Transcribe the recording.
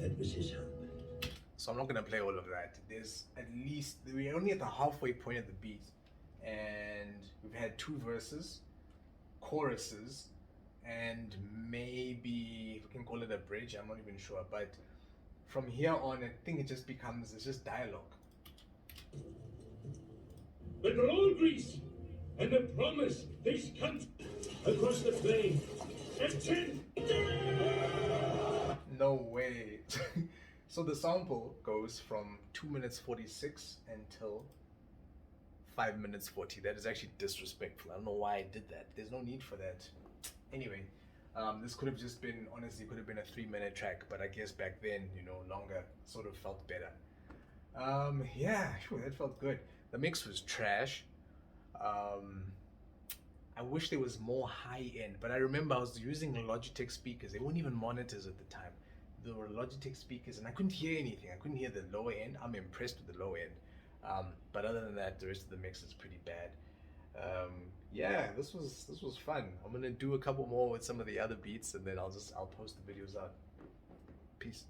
That was his hope. So I'm not gonna play all of that. There's at least we're only at the halfway point of the beat, and we've had two verses, choruses, and maybe we can call it a bridge. I'm not even sure, but from here on, I think it just becomes it's just dialogue. But roll Greece, and the promise this country across the plain at 10. No way. So the sample goes from 2 minutes 46 until 5 minutes 40. That is actually disrespectful. I don't know why I did that. There's no need for that. Anyway, this could have just been, honestly, could have been a 3-minute track, but I guess back then, longer sort of felt better. Yeah, that felt good. The mix was trash. I wish there was more high end, but I remember I was using Logitech speakers. They weren't even monitors at the time. There were Logitech speakers, and I couldn't hear anything. I couldn't hear the lower end. I'm impressed with the low end, but other than that, the rest of the mix is pretty bad. Yeah, this was fun. I'm gonna do a couple more with some of the other beats, and then I'll post the videos out. Peace.